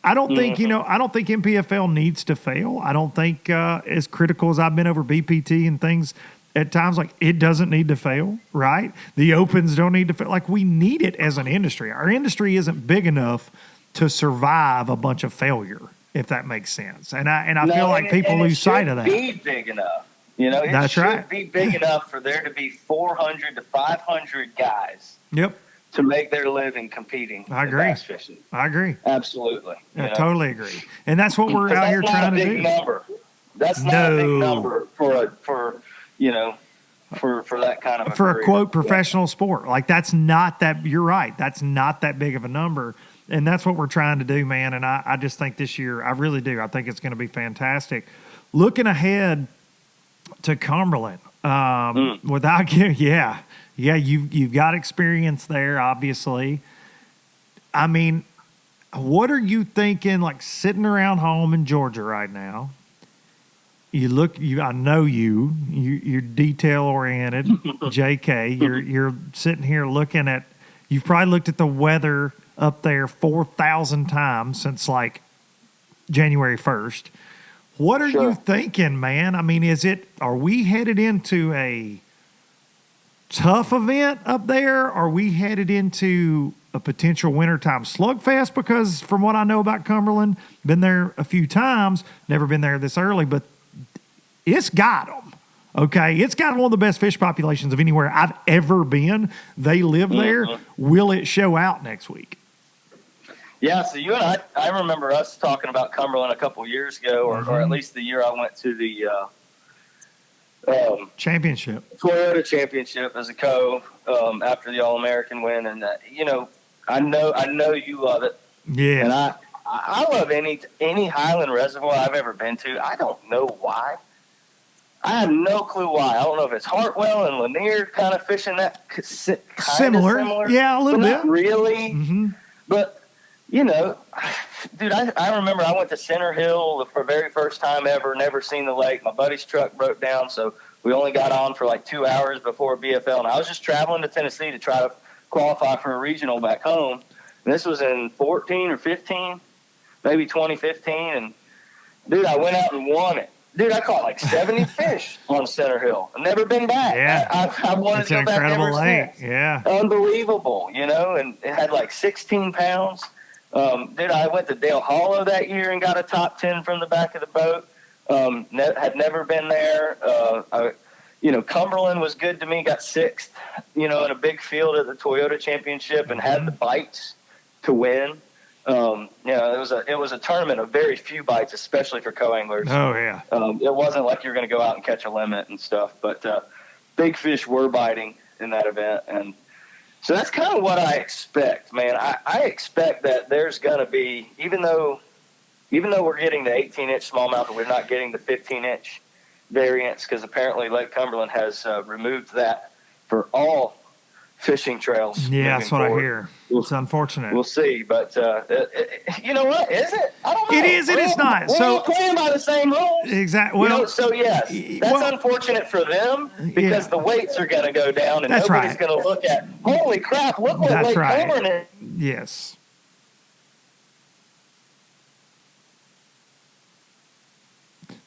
I don't think, you know, I don't think NPFL needs to fail. I don't think as critical as I've been over BPT and things at times, like it doesn't need to fail, right? The opens don't need to fail. Like we need it as an industry. Our industry isn't big enough to survive a bunch of failure, if that makes sense. And I feel like people lose sight of that. It should be big enough. You know, it should be big enough for there to be 400 to 500 guys. Yep. To make their living competing. I agree. Bass fishing. I agree. Absolutely. I totally agree. And that's what we're out here trying to do. That's not a big number for you know, for that kind of a quote professional sport. Like that's not that. You're right. That's not that big of a number. And that's what we're trying to do, man. And I just think this year, I really do. I think it's going to be fantastic. Looking ahead to Cumberland, without you've got experience there, obviously. I mean, what are you thinking? Like sitting around home in Georgia right now. I know you're detail oriented, JK. You're sitting here looking at. You've probably looked at the weather up there 4,000 times since like January 1st. What are you thinking, man? I mean, are we headed into a tough event up there? Are we headed into a potential wintertime slugfest? Because from what I know about Cumberland, been there a few times, never been there this early, but it's got them. Okay, it's got one of the best fish populations of anywhere I've ever been. They live there. Will it show out next week? Yeah, so you and I remember us talking about Cumberland a couple years ago, or at least the year I went to the championship, Toyota Championship as a after the All-American win, and you know, I know you love it. Yeah, and I love any Highland reservoir I've ever been to. I don't know why. I have no clue why. I don't know if it's Hartwell and Lanier kind of fishing that similar. Yeah, a little bit. Not really, but. You know, dude, I remember I went to Center Hill for the very first time ever, never seen the lake. My buddy's truck broke down, so we only got on for like 2 hours before BFL. And I was just traveling to Tennessee to try to qualify for a regional back home. And this was in 14 or 15, maybe 2015. And, dude, I went out and won it. Dude, I caught like 70 fish on Center Hill. I've never been back. Yeah. I wanted to go back ever since. Yeah. Unbelievable, you know, and it had like 16 pounds. Dude, I went to Dale Hollow that year and got a top 10 from the back of the boat. Had never been there. Cumberland was good to me. Got sixth, in a big field at the Toyota Championship and had the bites to win. It was a tournament of very few bites, especially for co-anglers. Oh yeah. It wasn't like you're going to go out and catch a limit and stuff, but big fish were biting in that event, and so that's kind of what I expect, man. I expect that there's going to be, even though we're getting the 18-inch smallmouth and we're not getting the 15-inch variants, because apparently Lake Cumberland has removed that for all fishing trails. Yeah, that's what I hear. It's unfortunate. We'll see, but you know what? Is it? I don't know. It is and it's not. We're so all playing by the same rules. Exactly. Well, so yes, that's unfortunate for them because the weights are going to go down and nobody's going to look at. Holy crap! Look what Lake Cumberland is. Yes.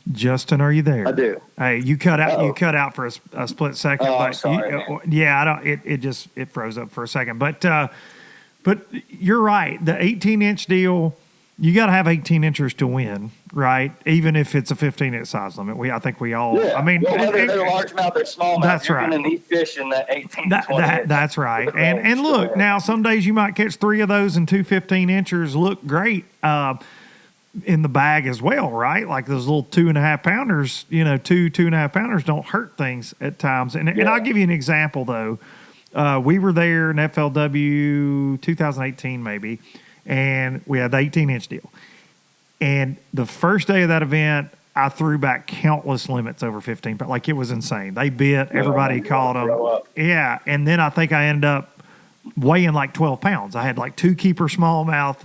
Justin, are you there? I do. Hey, you cut out. You cut out for a split second. I'm sorry, I don't. It froze up for a second. But you're right. The 18-inch deal. You got to have 18 inchers to win, right? Even if it's a 15-inch size limit. I think we all. Yeah. I mean, whether they're largemouth or smallmouth, that's you're right. going to need fish in that 18 to 20 inch. That's right. And look, now some days you might catch 3 of those and 2 15-inchers look great. in the bag as well, right? Like those little 2.5 pounders, 2.5 pounders don't hurt things at times. And I'll give you an example though. We were there in FLW 2018 maybe, and we had the 18-inch deal. And the first day of that event, I threw back countless limits over 15. But like it was insane. They bit, everybody caught them. Yeah, and then I think I ended up weighing like 12 pounds. I had like 2 keeper smallmouth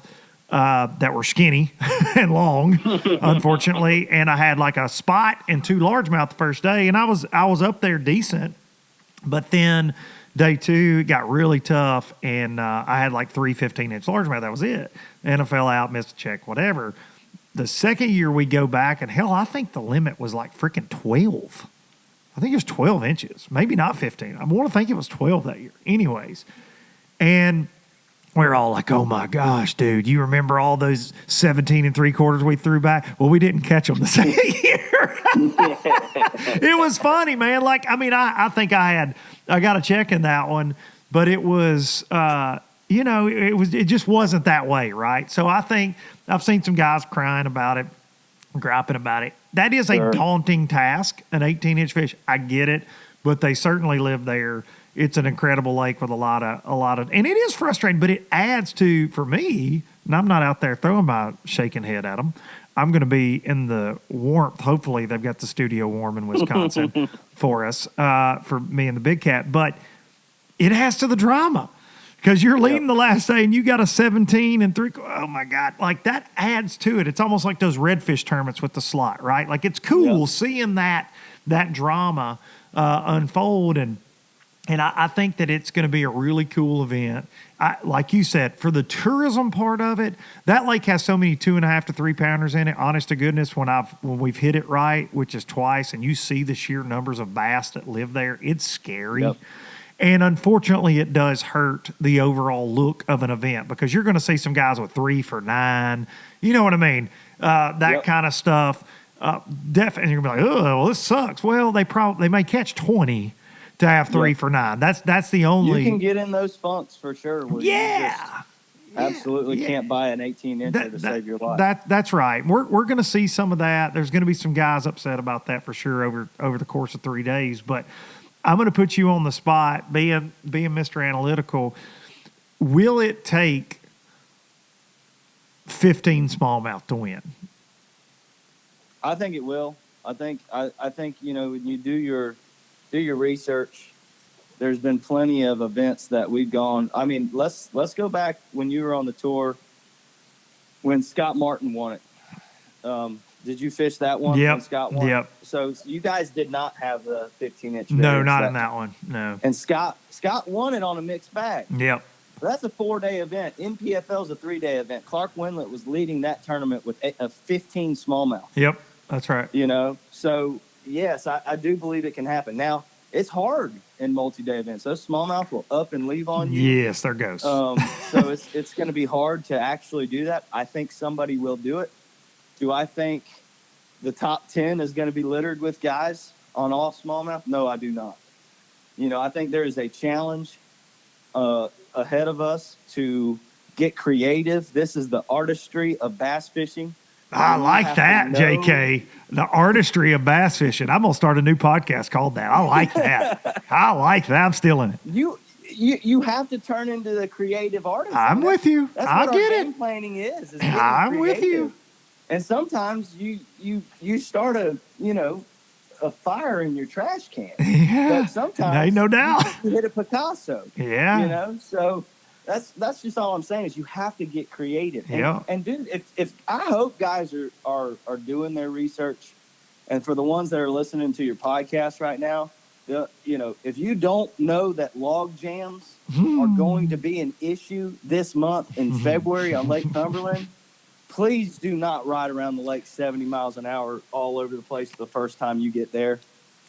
that were skinny and long, unfortunately, and I had like a spot and 2 largemouth the first day, and I was up there decent, but then day 2 it got really tough, and I had like 3 15-inch largemouth. That was it. And I fell out, missed a check, whatever. The second year we go back, and hell, I think the limit was like freaking 12. I think it was 12 inches, maybe not 15. I want to think it was 12 that year. Anyways, and we're all like, oh my gosh, dude, you remember all those 17 3/4 we threw back? Well, we didn't catch them the second year. It was funny, man. Like, I mean, I think I got a check in that one, but it was, it just wasn't that way, right? So I think I've seen some guys crying about it, griping about it. That is a daunting task, an 18-inch fish. I get it, but they certainly live there. It's an incredible lake with a lot of, and it is frustrating, but it adds to, for me, and I'm not out there throwing my shaking head at them. I'm going to be in the warmth. Hopefully they've got the studio warm in Wisconsin for us, for me and the big cat, but it adds to the drama because you're leading the last day and you got a 17 3/4. Oh my God. Like that adds to it. It's almost like those redfish tournaments with the slot, right? Like it's cool seeing that drama unfold, and I think that it's going to be a really cool event. Like you said, for the tourism part of it, that lake has so many 2.5 to 3 pounders in it. Honest to goodness, when we've hit it right, which is twice, and you see the sheer numbers of bass that live there, it's scary. Yep. And unfortunately, it does hurt the overall look of an event because you're going to see some guys with 3 for 9. You know what I mean? That kind of stuff. Definitely, you're going to be like, oh, well, this sucks. Well, they may catch 20. To have 3 for 9. That's the only. You can get in those funks for sure. Absolutely can't buy an 18-incher to save your life. That's right. We're going to see some of that. There's going to be some guys upset about that for sure over the course of 3 days. But I'm going to put you on the spot, being Mr. Analytical. Will it take 15 smallmouth to win? I think it will. I think when you do your research, there's been plenty of events that we've gone. I mean, let's go back when you were on the tour when Scott Martin won it. Did you fish that one? Yep. When Scott won? Yep. So you guys did not have the 15-inch. No, not in that one. No. And Scott won it on a mixed bag. Yep. So that's a 4-day event. NPFL is a 3-day event. Clark Wendlandt was leading that tournament with a 15 smallmouth. Yep, that's right. So yes, I do believe it can happen. Now, it's hard in multi-day events. Those smallmouth will up and leave on you. Yes, there goes. So it's going to be hard to actually do that. I think somebody will do it. Do I think the top 10 is going to be littered with guys on all smallmouth? No, I do not. I think there is a challenge ahead of us to get creative. This is the artistry of bass fishing. I like that, JK. The artistry of bass fishing. I'm going to start a new podcast called that. I like that. I'm stealing it. You have to turn into the creative artist. I'm with you. I get it. Game planning is I'm with you. And sometimes you start a fire in your trash can. Yeah. But sometimes no doubt you hit a Picasso. Yeah. So that's just all I'm saying is you have to get creative. And dude, if I hope guys are doing their research, and for the ones that are listening to your podcast right now, if you don't know that log jams are going to be an issue this month in February on Lake Cumberland, please do not ride around the lake 70 miles an hour all over the place the first time you get there.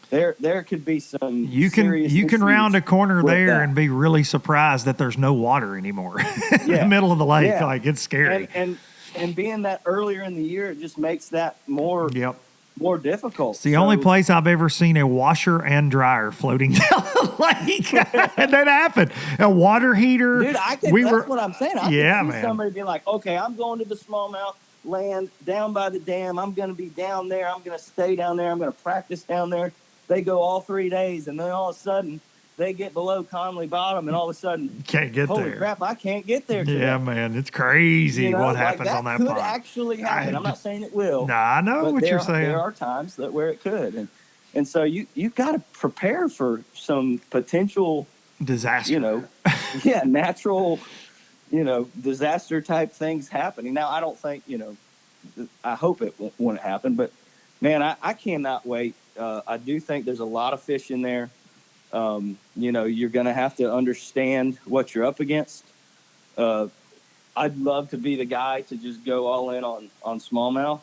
There could be some you can round a corner there and be really surprised that there's no water anymore in the middle of the lake. Yeah. Like it's scary. And being that earlier in the year, it just makes that more difficult. It's the only place I've ever seen a washer and dryer floating down the lake. And that happened. A water heater. Dude, that's what I'm saying. I can see somebody be like, okay, I'm going to the smallmouth. land down by the dam. I'm going to be down there. I'm going to stay down there. I'm going to practice down there. They go all 3 days, and then all of a sudden, they get below Conley Bottom, and all of a sudden, can't get holy there. crap, I can't get there today. Yeah, man, it's crazy what happens on that could pond. actually happen. I'm not saying it will. Nah, I know what you're saying. There are times where it could, and so you've got to prepare for some potential disaster. Natural, disaster type things happening. Now, I don't think I hope it won't happen, but man, I cannot wait. I do think there's a lot of fish in there. You're going to have to understand what you're up against. I'd love to be the guy to just go all in on smallmouth,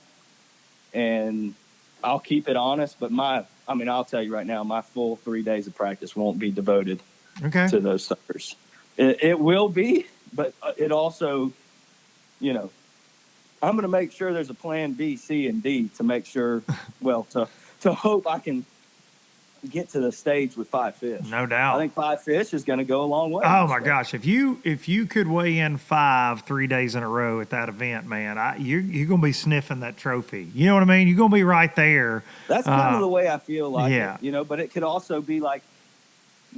and I'll keep it honest. But I'll tell you right now, my full 3 days of practice won't be devoted to those suckers. It will be, but it also, I'm going to make sure there's a plan B, C, and D to make sure, to hope I can get to the stage with 5 fish. No doubt. I think 5 fish is going to go a long way. Oh my gosh. If you could weigh in 5 3 days in a row at that event, man, you're going to be sniffing that trophy. You know what I mean? You're going to be right there. That's kind of the way I feel like it, but it could also be like,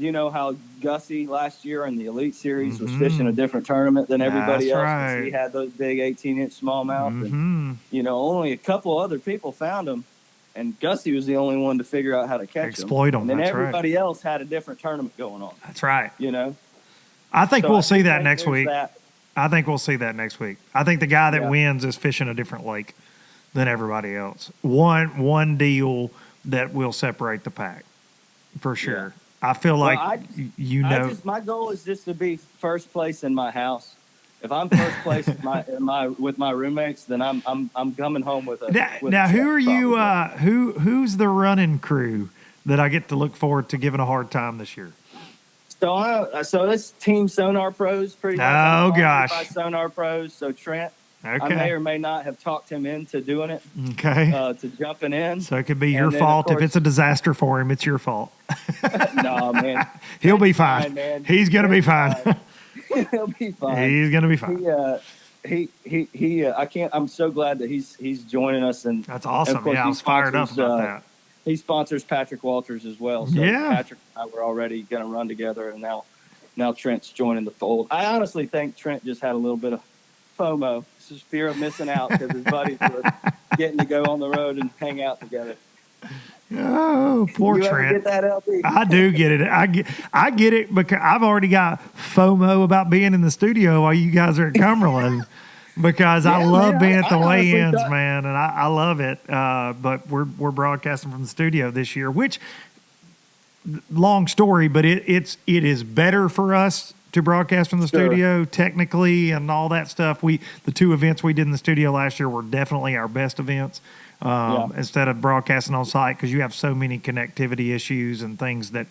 how Gussie last year in the Elite Series was fishing a different tournament than everybody else. Right. He had those big 18-inch smallmouth. And, only a couple other people found them. And Gussie was the only one to figure out how to catch exploit them. And then that's everybody right. else had a different tournament going on. That's right. I think we'll see that next week. That. I think we'll see that next week. I think the guy that wins is fishing a different lake than everybody else. One deal that will separate the pack for sure. Yeah. I feel like my goal is just to be first place in my house. If I'm first place with my roommates, then I'm coming home with a. Now, who are you? Who's the running crew that I get to look forward to giving a hard time this year? So this Team Sonar Pros pretty much. Oh gosh, by Sonar Pros. So Trent, okay. I may or may not have talked him into doing it. Okay. To jumping in. So it could be your fault if it's a disaster for him. It's your fault. No, man. He'll be fine. Man. He's gonna be fine. He'll be fine. He's gonna be fine. He I can't. I'm so glad that he's joining us, and that's awesome. And I was fired up about that. He sponsors Patrick Walters as well. So Patrick and I were already going to run together, and now Trent's joining the fold. I honestly think Trent just had a little bit of FOMO, just fear of missing out because his buddies were getting to go on the road and hang out together. Oh, poor you Trent. Ever get that, LP? I do get it. I get it because I've already got FOMO about being in the studio while you guys are at Cumberland because I love being at the weigh-ins, man, and I love it. But we're broadcasting from the studio this year, which long story, but it is better for us to broadcast from the studio technically and all that stuff. The 2 events we did in the studio last year were definitely our best events. Instead of broadcasting on site because you have so many connectivity issues and things that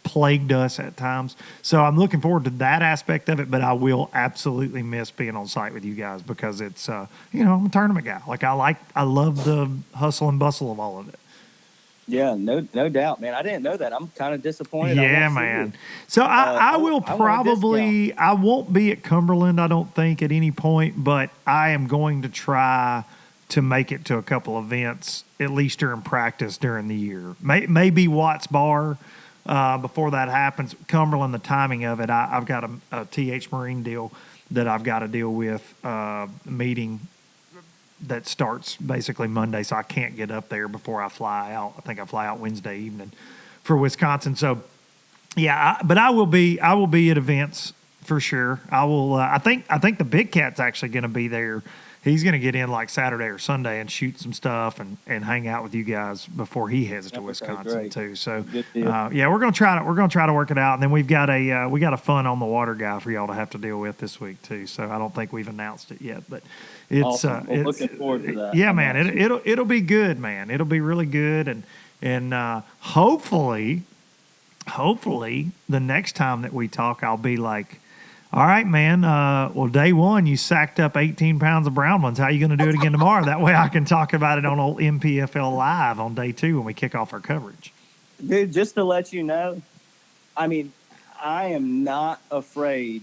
plagued us at times. So I'm looking forward to that aspect of it, but I will absolutely miss being on site with you guys because it's, I'm a tournament guy. Like I love the hustle and bustle of all of it. Yeah, no doubt, man. I didn't know that. I'm kind of disappointed. Yeah, man. So I will probably, I won't be at Cumberland, I don't think, at any point, but I am going to try to make it to a couple events, at least during practice during the year. Maybe Watts Bar before that happens. Cumberland, the timing of it, I've got a TH Marine deal that I've got to deal with, meeting that starts basically Monday, so I can't get up there before I fly out. I think I fly out Wednesday evening for Wisconsin. So, but I will be at events for sure. I will. I think the Big Cat's actually going to be there. He's going to get in like Saturday or Sunday and shoot some stuff and hang out with you guys before he heads to Wisconsin too. So we're going to try to work it out. And then we've got a fun on the water guy for y'all to have to deal with this week too. So I don't think we've announced it yet, but it's awesome. Looking forward to that. Yeah, man, it'll be good, man. It'll be really good, and hopefully the next time that we talk, I'll be like, all right, man. Well, day one, you sacked up 18 pounds of brown ones. How are you going to do it again tomorrow? That way I can talk about it on old NPFL Live on day 2 when we kick off our coverage. Dude, just to let you know, I am not afraid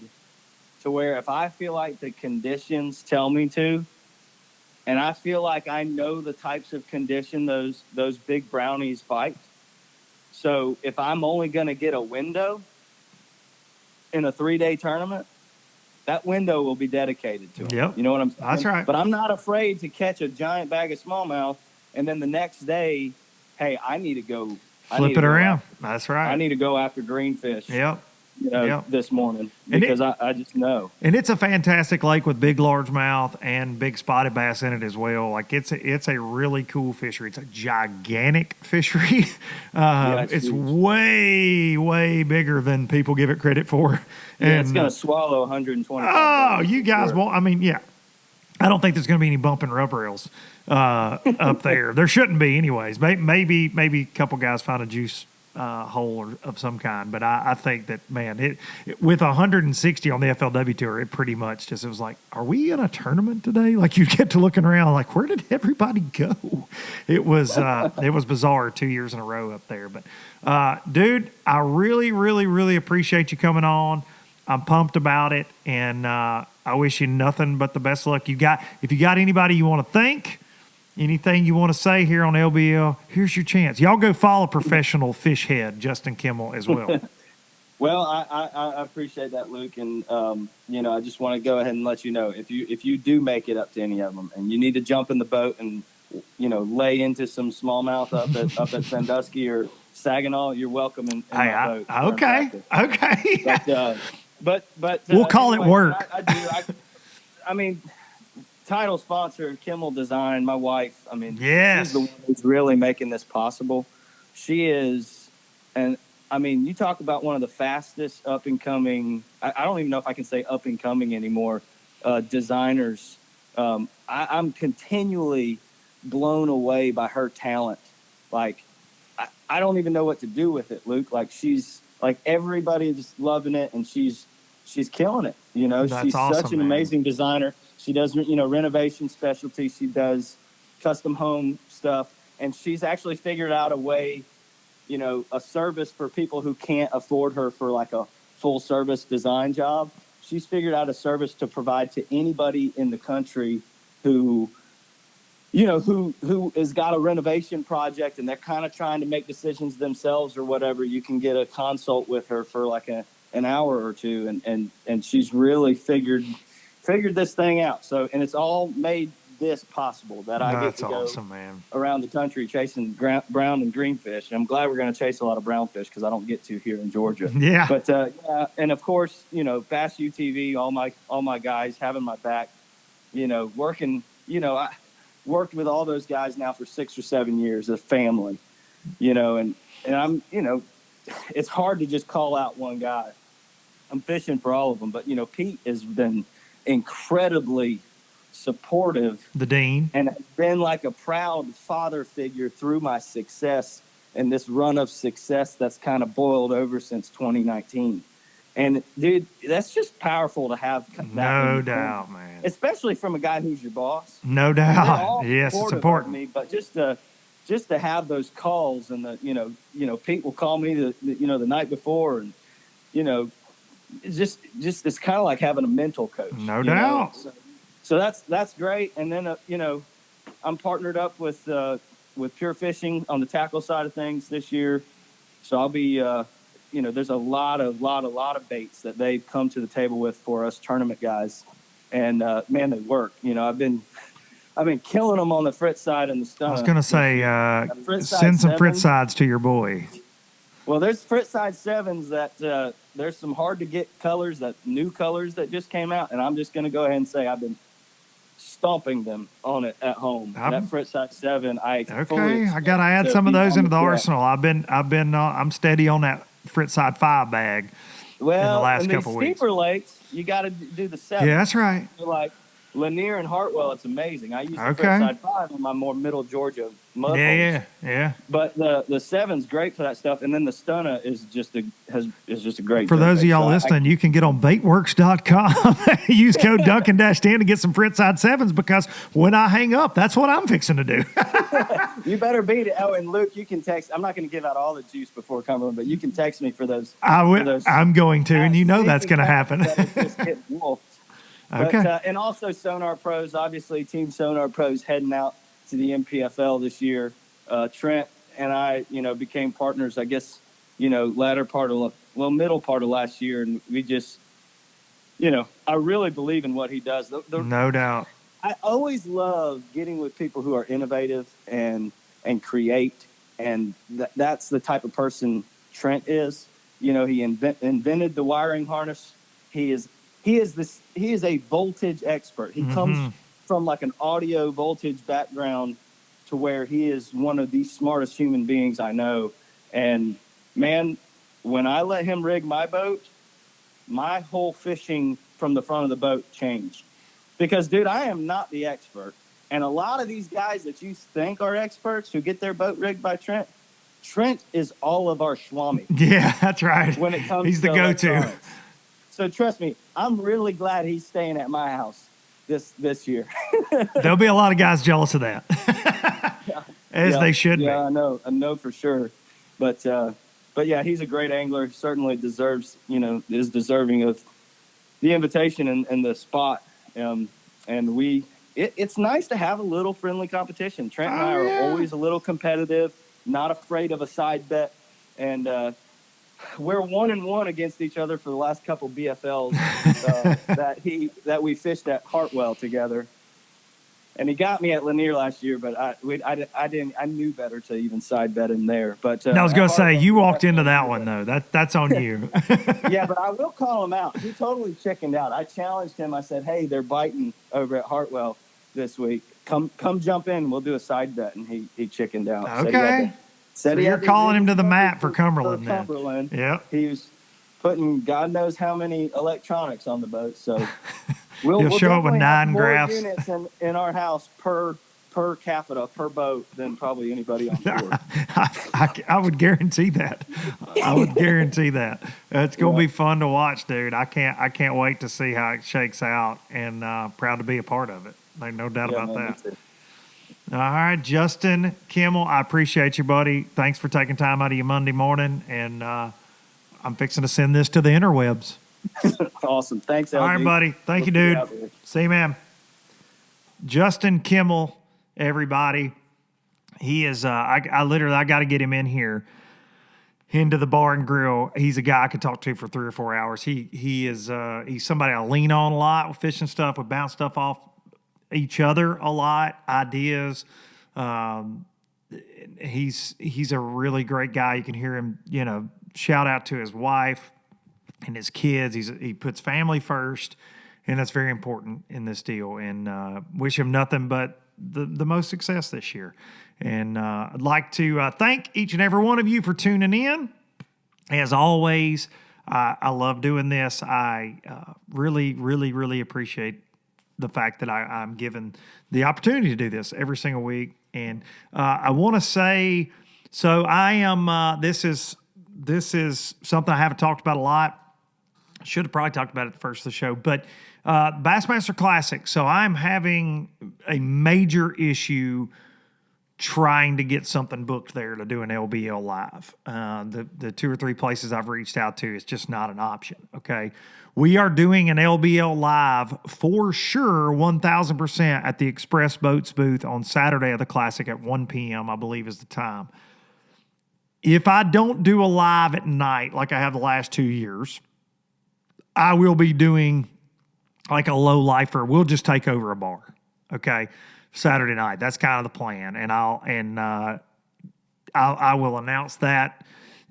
to where if I feel like the conditions tell me to, And I feel like I know the types of condition those big brownies fight. So if I'm only going to get a window in a 3-day tournament, that window will be dedicated to them. Yep. You know what I'm saying? That's right. But I'm not afraid to catch a giant bag of smallmouth, and then the next day, hey, I need to go. Flip it around. That's right. I need to go after greenfish. Yep. This morning because I just know. And it's a fantastic lake with big largemouth and big spotted bass in it as well. Like it's a really cool fishery. It's a gigantic fishery. It's way, way bigger than people give it credit for. Yeah, and it's going to swallow 120. Oh, you guys won't. I mean, yeah. I don't think there's going to be any bumping rubber rails up there. There shouldn't be, anyways. Maybe a couple guys find a juice hole or of some kind, but I think that, man, it with 160 on the FLW tour, it pretty much just, it was like, are we in a tournament today? Like, you get to looking around like, where did everybody go? It was bizarre 2 years in a row up there. But dude, I really, really, really appreciate you coming on. I'm pumped about it, and I wish you nothing but the best luck. If you got anybody you want to thank, anything you want to say here on LBL, here's your chance. Y'all go follow professional fish head Justin Kimmel as well. Well, I appreciate that, Luke, and I just want to go ahead and let you know, if you do make it up to any of them, and you need to jump in the boat and lay into some smallmouth up at Sandusky or Saginaw, you're welcome in my boat. Okay. But we'll call it work. I mean, title sponsor Kimmel Design, my wife. I mean, yes, she's the one who's really making this possible. She is, and I mean, you talk about one of the fastest up and coming. I don't even know if I can say up and coming anymore. Designers. I'm continually blown away by her talent. Like, I don't even know what to do with it, Luke. Like, she's like, everybody is loving it, and she's killing it. That's she's awesome, such an amazing designer. She does, renovation specialty. She does custom home stuff, and she's actually figured out a way, a service for people who can't afford her for like a full service design job. She's figured out a service to provide to anybody in the country who has got a renovation project and they're kind of trying to make decisions themselves or whatever. You can get a consult with her for like an hour or two, and she's really figured this thing out. So, and it's all made this possible that I get to go around the country chasing brown and greenfish. And I'm glad we're going to chase a lot of brownfish because I don't get to here in Georgia. Yeah. But and of course, Bass UTV, all my guys having my back. Working. I worked with all those guys now for 6 or 7 years, a family. And I'm. It's hard to just call out one guy. I'm fishing for all of them, but Pete has been incredibly supportive, the dean, and been like a proud father figure through my success and this run of success that's kind of boiled over since 2019. And dude, that's just powerful to have. No doubt, man. Especially from a guy who's your boss. No doubt. Yes, it's important. Me, but just to have those calls, and Pete will call me the night before, and it's just it's kind of like having a mental coach. No doubt. So that's great. And then I'm partnered up with Pure Fishing on the tackle side of things this year. So I'll be there's a lot of baits that they've come to the table with for us tournament guys, and man, they work. I've been killing them on the frit side and the stunner. I was going to say, send some frit sides to your boy. Well, there's frit side 7s that there's some hard to get colors, new colors that just came out, and I'm just going to go ahead and say I've been stomping them on it at home. That frit side 7, I got to add some of those into the arsenal. I'm steady on that frit side 5 bag. Well, in the last couple these weeks. Steeper lakes, you got to do the 7. Yeah, that's right. So like Lanier and Hartwell, it's amazing. I use the frit side 5 on my more middle Georgia mud holes. Yeah. But the 7's great for that stuff, and then the stunner is just a great. For those of y'all listening, you can get on baitworks.com, use code Duncan-10 to get some frit side 7s, because when I hang up, that's what I'm fixing to do. You better beat it. Oh, and Luke, you can text. I'm not going to give out all the juice before Cumberland, but you can text me for those. I'm going to, and that's going to happen. Okay. But, and also Sonar Pros, obviously Team Sonar Pros heading out to the NPFL this year. Trent and I, became partners, I guess, middle part of last year. And we just, I really believe in what he does. No doubt. I always love getting with people who are innovative and create. And that's the type of person Trent is. He invented the wiring harness. He is a voltage expert. He comes from like an audio voltage background to where he is one of the smartest human beings I know. And man, when I let him rig my boat, my whole fishing from the front of the boat changed. Because, dude, I am not the expert. And a lot of these guys that you think are experts who get their boat rigged by Trent is all of our Schwami. Yeah, that's right. When it comes He's to the go-to. electronics. So trust me, I'm really glad he's staying at my house this year. There'll be a lot of guys jealous of that. As they should be. Yeah, I know for sure. But yeah, he's a great angler. Certainly is deserving of the invitation and the spot. And it's nice to have a little friendly competition. Trent and I are always a little competitive, not afraid of a side bet. And we're 1-1 against each other for the last couple BFLs that we fished at Hartwell together. And he got me at Lanier last year, but I knew better to even side bet him there. But I was going to say, you walked into that one though. That's on you. Yeah, but I will call him out. He totally chickened out. I challenged him. I said, "Hey, they're biting over at Hartwell this week. Come jump in. We'll do a side bet." And he chickened out. Okay. So you're calling him to the mat for Cumberland then. Cumberland. Yeah. He was putting God knows how many electronics on the boat. So You'll show up with 9 graphs. More units in our house per capita, per boat than probably anybody on board. I would guarantee that. I would guarantee that. It's going to be fun to watch, dude. I can't wait to see how it shakes out, and proud to be a part of it. There's no doubt about that. All right, Justin Kimmel, I appreciate you, buddy. Thanks for taking time out of your Monday morning, and I'm fixing to send this to the interwebs. Awesome. Thanks, LD. All right, buddy. Thank you, dude. See you, man. Justin Kimmel, everybody. He is, I got to get him in here into the bar and grill. He's a guy I could talk to for 3 or 4 hours. He's somebody I lean on a lot with fishing stuff. We bounce stuff off each other a lot, ideas. He's a really great guy. You can hear him, shout out to his wife and his kids. He puts family first, and that's very important in this deal. And wish him nothing but the most success this year. And I'd like to thank each and every one of you for tuning in. As always, I love doing this. I really, really, really appreciate the fact that I'm given the opportunity to do this every single week. And I want to say, so I am, this is something I haven't talked about a lot. Should have probably talked about it at the first of the show, but Bassmaster Classic. So I'm having a major issue trying to get something booked there to do an LBL live. The 2 or 3 places I've reached out to, it's just not an option. Okay. We are doing an LBL live for sure, 1,000% at the Express Boats booth on Saturday of the Classic at 1 p.m., I believe is the time. If I don't do a live at night like I have the last 2 years, I will be doing like a low lifer. We'll just take over a bar, okay, Saturday night. That's kind of the plan, and I will announce that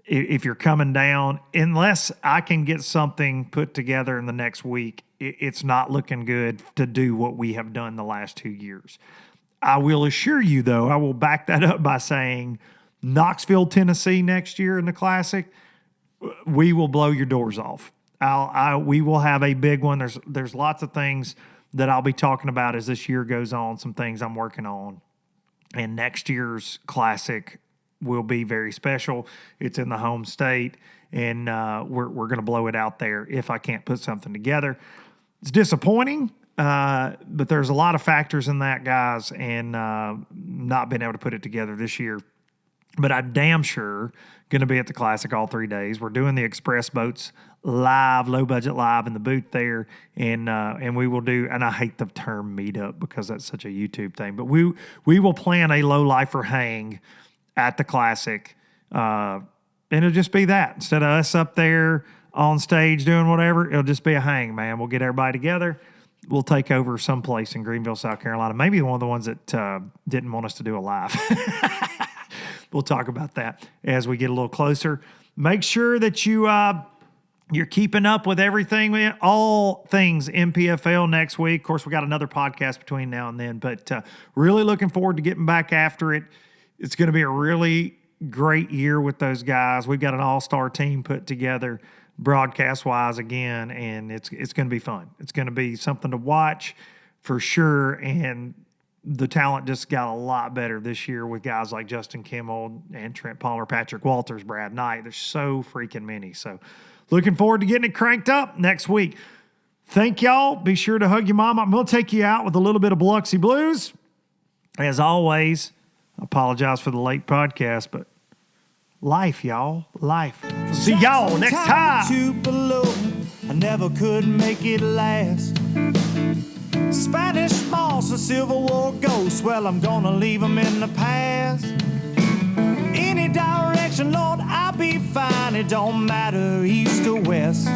if you're coming down. Unless I can get something put together in the next week, it's not looking good to do what we have done the last 2 years. I will assure you, though, I will back that up by saying Knoxville, Tennessee next year in the Classic, we will blow your doors off. We will have a big one. There's lots of things that I'll be talking about as this year goes on, some things I'm working on. And next year's Classic will be very special. It's in the home state, and we're going to blow it out there if I can't put something together. It's disappointing, but there's a lot of factors in that, guys, and not being able to put it together this year. But I'm damn sure going to be at the Classic all 3 days. We're doing the Express Boats live, low budget live in the booth there, and we will do. And I hate the term meetup because that's such a YouTube thing, but we will plan a low lifer hang at the Classic, and it'll just be that instead of us up there on stage doing whatever. It'll just be a hang, man. We'll get everybody together. We'll take over someplace in Greenville, South Carolina. Maybe one of the ones that didn't want us to do a live. We'll talk about that as we get a little closer. Make sure that you're keeping up with everything, all things NPFL next week. Of course, we got another podcast between now and then, but really looking forward to getting back after it. It's going to be a really great year with those guys. We've got an all-star team put together broadcast-wise again, and it's going to be fun. It's going to be something to watch for sure, and the talent just got a lot better this year with guys like Justin Kimmel and Trent Palmer, Patrick Walters, Brad Knight. There's so freaking many. So looking forward to getting it cranked up next week. Thank y'all. Be sure to hug your mama. I'm going to take you out with a little bit of Biloxi Blues. As always, I apologize for the late podcast, but life, y'all. Life. See y'all next time. I never could make it last. Spanish moss and Civil War ghosts, well, I'm gonna leave them in the past. Any direction, Lord, I'll be fine. It don't matter east or west.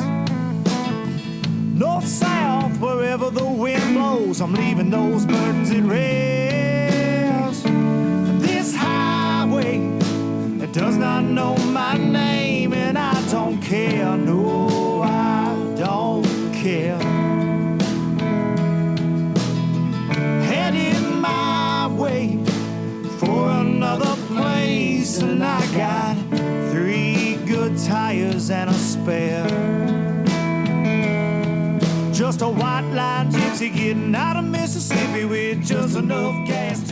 North, south, wherever the wind blows, I'm leaving those burdens at rest. This highway, it does not know my name, and I don't care. No, I don't care. Heading my way for another place, and I got 3 good tires and a spare. Just a white line gypsy getting out of Mississippi with just enough gas